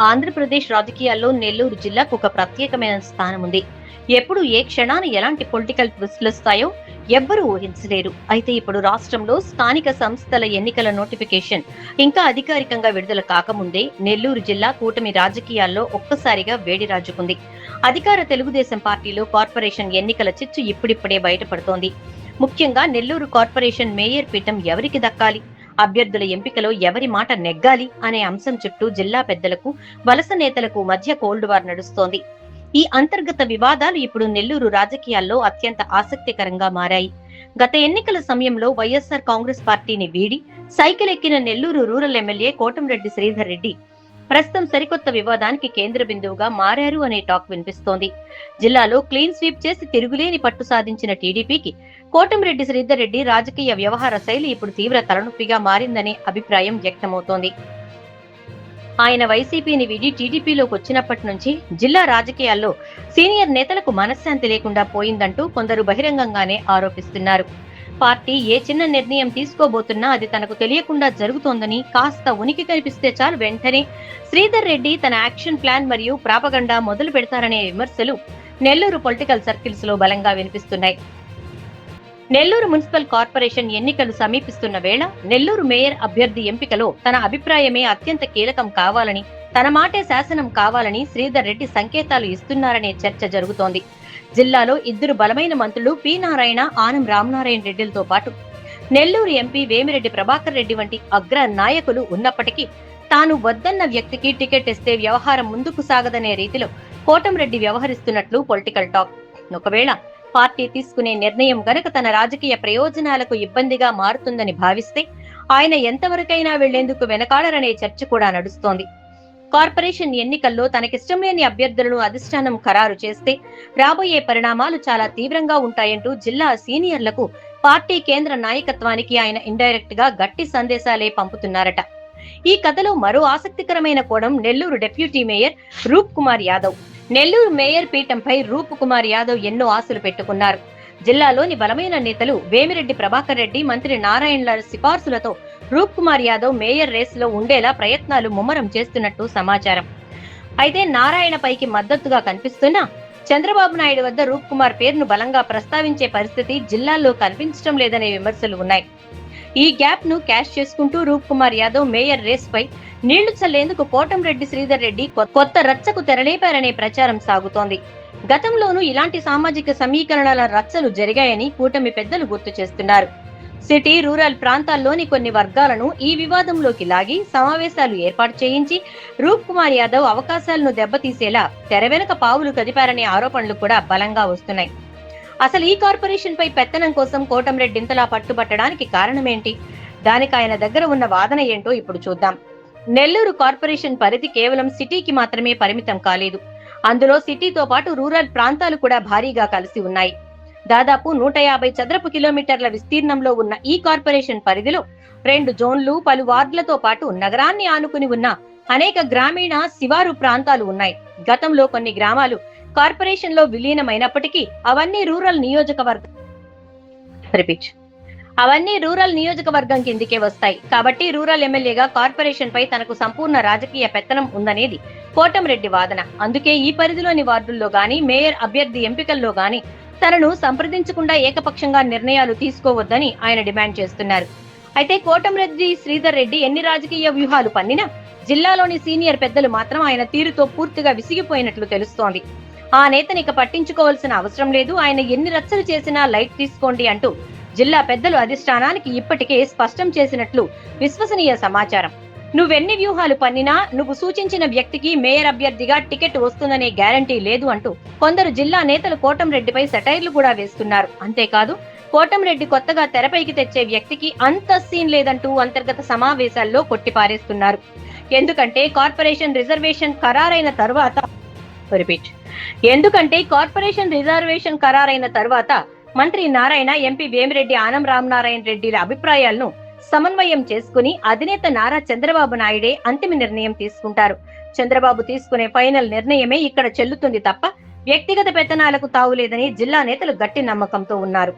ఆంధ్రప్రదేశ్ రాజకీయాల్లో నెల్లూరు జిల్లాకు ఒక ప్రత్యేకమైన స్థానం ఉంది. ఎప్పుడు ఏ క్షణాన ఎలాంటి పొలిటికల్ ట్విస్టులు వస్తాయో ఎవ్వరూ ఊహించలేరు. అయితే ఇప్పుడు రాష్ట్రంలో స్థానిక సంస్థల ఎన్నికల నోటిఫికేషన్ ఇంకా అధికారికంగా విడుదల కాకముందే నెల్లూరు జిల్లా కూటమి రాజకీయాల్లో ఒక్కసారిగా వేడి రాజుకుంది. అధికార తెలుగుదేశం పార్టీలో కార్పొరేషన్ ఎన్నికల చిచ్చు ఇప్పుడిప్పుడే బయటపడుతోంది. ముఖ్యంగా నెల్లూరు కార్పొరేషన్ మేయర్ పీఠం ఎవరికి దక్కాలి, అభ్యర్థుల ఎంపికలో ఎవరి మాట నెగ్గాలి అనే అంశం చుట్టూ జిల్లా పెద్దలకు, వలస నేతలకు మధ్య కోల్డ్ వార్ నడుస్తోంది. ఈ అంతర్గత వివాదాలు ఇప్పుడు నెల్లూరు రాజకీయాల్లో అత్యంత ఆసక్తికరంగా మారాయి. గత ఎన్నికల సమయంలో వైఎస్ఆర్ కాంగ్రెస్ పార్టీని వీడి సైకిల్ ఎక్కిన నెల్లూరు రూరల్ ఎమ్మెల్యే కోటంరెడ్డి శ్రీధర్ రెడ్డి ప్రస్తుతం సరికొత్త వివాదానికి కేంద్ర బిందువుగా మారారు అనే టాక్ వినిపిస్తోంది. జిల్లాలో క్లీన్ స్వీప్ చేసి తిరుగులేని పట్టు సాధించిన టీడీపీకి కోటంరెడ్డి శ్రీధర్ రెడ్డి రాజకీయ వ్యవహార శైలి ఇప్పుడు తీవ్ర తలనొప్పిగా మారిందనే అభిప్రాయం వ్యక్తమవుతోంది. ఆయన వైసీపీని వీడి టీడీపీలోకి వచ్చినప్పటి నుంచి జిల్లా రాజకీయాల్లో సీనియర్ నేతలకు మనశ్శాంతి లేకుండా పోయిందంటూ కొందరు బహిరంగంగానే ఆరోపిస్తున్నారు. పార్టీ ఏ చిన్న నిర్ణయం తీసుకోబోతున్నా అది తనకు తెలియకుండా జరుగుతోందని, కాస్త ఉనికి కనిపిస్తే చాలు వెంటనే శ్రీధర్ రెడ్డి తన యాక్షన్ ప్లాన్ మరియు ప్రాపగండా మొదలు పెడతారనే విమర్శలు నెల్లూరు పొలిటికల్ సర్కిల్స్ లో బలంగా వినిపిస్తున్నాయి. నెల్లూరు మున్సిపల్ కార్పొరేషన్ ఎన్నికలు సమీపిస్తున్న వేళ నెల్లూరు మేయర్ అభ్యర్థి ఎంపికలో తన అభిప్రాయమే అత్యంత కీలకం కావాలని, తన మాటే శాసనం కావాలని శ్రీధర్ రెడ్డి సంకేతాలు ఇస్తున్నారనే చర్చ జరుగుతోంది. జిల్లాలో ఇద్దరు బలమైన మంత్రులు పి నారాయణ, ఆనం రామనారాయణ రెడ్డిలతో పాటు నెల్లూరు ఎంపీ వేమిరెడ్డి ప్రభాకర్ రెడ్డి వంటి అగ్ర నాయకులు ఉన్నప్పటికీ తాను వద్దన్న వ్యక్తికి టికెట్ ఇస్తే వ్యవహారం ముందుకు సాగదనే రీతిలో కోటంరెడ్డి వ్యవహరిస్తున్నట్లు పొలిటికల్ టాక్. ఒకవేళ పార్టీ తీసుకునే నిర్ణయం గనక తన రాజకీయ ప్రయోజనాలకు ఇబ్బందిగా మారుతుందని భావిస్తే ఆయన ఎంతవరకైనా వెళ్లేందుకు వెనకాడరనే చర్చ కూడా నడుస్తోంది. కార్పొరేషన్ ఎన్నికల్లో తనకిష్టం లేని అభ్యర్థులను అధిష్టానం ఖరారు చేస్తే రాబోయే పరిణామాలు చాలా తీవ్రంగా ఉంటాయంటూ జిల్లా సీనియర్లకు, పార్టీ కేంద్ర నాయకత్వానికి ఆయన ఇండైరెక్ట్ గా గట్టి సందేశాలే పంపుతున్నారట. ఈ కథలో మరో ఆసక్తికరమైన కోణం నెల్లూరు డిప్యూటీ మేయర్ రూప్ కుమార్ యాదవ్. నెల్లూరు మేయర్ పీఠంపై రూప్ కుమార్ యాదవ్ ఎన్నో ఆశలు పెట్టుకున్నారు. జిల్లాలోని బలమైన నేతలు వేమిరెడ్డి ప్రభాకర్ రెడ్డి, మంత్రి నారాయణల సిఫార్సులతో రూప్ కుమార్ యాదవ్ మేయర్ రేసులో ఉండేలా ప్రయత్నాలు ముమ్మరం చేస్తున్నట్టు సమాచారం. అయితే నారాయణ పైకి మద్దతుగా కనిపిస్తున్నా చంద్రబాబు నాయుడు వద్ద రూప్ కుమార్ పేరును బలంగా ప్రస్తావించే పరిస్థితి జిల్లాల్లో కనిపించడం లేదనే విమర్శలు ఉన్నాయి. ఈ గ్యాప్ ను క్యాష్ చేసుకుంటూ రూప్ కుమార్ యాదవ్ మేయర్ రేస్ పై నీళ్లు చల్లేందుకు కోటంరెడ్డి శ్రీధర్ రెడ్డి కొత్త రచ్చకు తెరలేపారనే ప్రచారం సాగుతోంది. గతంలోనూ ఇలాంటి సామాజిక సమీకరణల రచ్చలు జరిగాయని కూటమి పెద్దలు గుర్తు చేస్తున్నారు. సిటీ, రూరల్ ప్రాంతాల్లోని కొన్ని వర్గాలను ఈ వివాదంలోకి లాగి సమావేశాలు ఏర్పాటు చేయించి రూప్ కుమార్ యాదవ్ అవకాశాలను దెబ్బతీసేలా తెర వెనుక పావులు కదిపారనే ఆరోపణలు కూడా బలంగా వస్తున్నాయి. అసలు ఈ కార్పొరేషన్ పై పెత్తనం కోసం కోటంరెడ్డి ఇంతలా పట్టుబట్టడానికి కారణమేంటి? దానికి ఆయన దగ్గర ఉన్న వాదన ఏంటో ఇప్పుడు చూద్దాం. నెల్లూరు కార్పొరేషన్ పరిధి కేవలం సిటీకి మాత్రమే పరిమితం కాలేదు. అందులో సిటీతో పాటు రూరల్ ప్రాంతాలు కూడా భారీగా కలిసి ఉన్నాయి. దాదాపు 150 చదరపు కిలోమీటర్ల విస్తీర్ణంలో ఉన్న ఈ కార్పొరేషన్ పరిధిలో 2 జోన్లు, పలు వార్డులతో పాటు నగరాన్ని ఆనుకుని ఉన్న అనేక గ్రామీణ శివారు ప్రాంతాలు ఉన్నాయి. గతంలో కొన్ని గ్రామాలు కార్పొరేషన్ లో విలీనమైనప్పటికీ అవన్నీ రూరల్ నియోజకవర్గం కిందికే వస్తాయి. కాబట్టి రూరల్ ఎమ్మెల్యేగా కార్పొరేషన్ పై తనకు సంపూర్ణ రాజకీయ పెత్తనం ఉందనేది కోటంరెడ్డి వాదన. అందుకే ఈ పరిధిలోని వార్డుల్లో గాని, మేయర్ అభ్యర్థి ఎంపికల్లో గాని తనను సంప్రదించకుండా ఏకపక్షంగా నిర్ణయాలు తీసుకోవద్దని ఆయన డిమాండ్ చేస్తున్నారు. అయితే కోటంరెడ్డి శ్రీధర్ రెడ్డి ఎన్ని రాజకీయ వ్యూహాలు పన్నినా జిల్లాలోని సీనియర్ పెద్దలు మాత్రం ఆయన తీరుతో పూర్తిగా విసిగిపోయినట్లు తెలుస్తోంది. ఆ నేతని ఇక పట్టించుకోవాల్సిన అవసరం లేదు, ఆయన ఎన్ని రచ్చలు చేసినా లైట్ తీసుకోండి అంటూ జిల్లా పెద్దలు అధిష్టానానికి ఇప్పటికే స్పష్టం చేసినట్లు విశ్వసనీయ సమాచారం. నువ్వెన్ని వ్యూహాలు పన్నినా నువ్వు సూచించిన వ్యక్తికి మేయర్ అభ్యర్థిగా టికెట్ వస్తుందనే గ్యారంటీ లేదు అంటూ కొందరు జిల్లా నేతలు కోటంరెడ్డిపై సెటైర్లు కూడా వేస్తున్నారు. అంతేకాదు కోటంరెడ్డి కొత్తగా తెరపైకి తెచ్చే వ్యక్తికి అంత సీన్ లేదంటూ అంతర్గత సమావేశాల్లో కొట్టిపారేస్తున్నారు. ఎందుకంటే కార్పొరేషన్ రిజర్వేషన్ ఖరారైన తర్వాత మంత్రి నారాయణ, ఎంపీ వేమిరెడ్డి, ఆనం రామనారాయణ రెడ్డిల అభిప్రాయాలను సమన్వయం చేసుకుని అధినేత నారా చంద్రబాబు నాయుడే అంతిమ నిర్ణయం తీసుకుంటారు. చంద్రబాబు తీసుకునే ఫైనల్ నిర్ణయమే ఇక్కడ చెల్లుతుంది తప్ప వ్యక్తిగత పెత్తనాలకు తావులేదని జిల్లా నేతలు గట్టి నమ్మకంతో ఉన్నారు.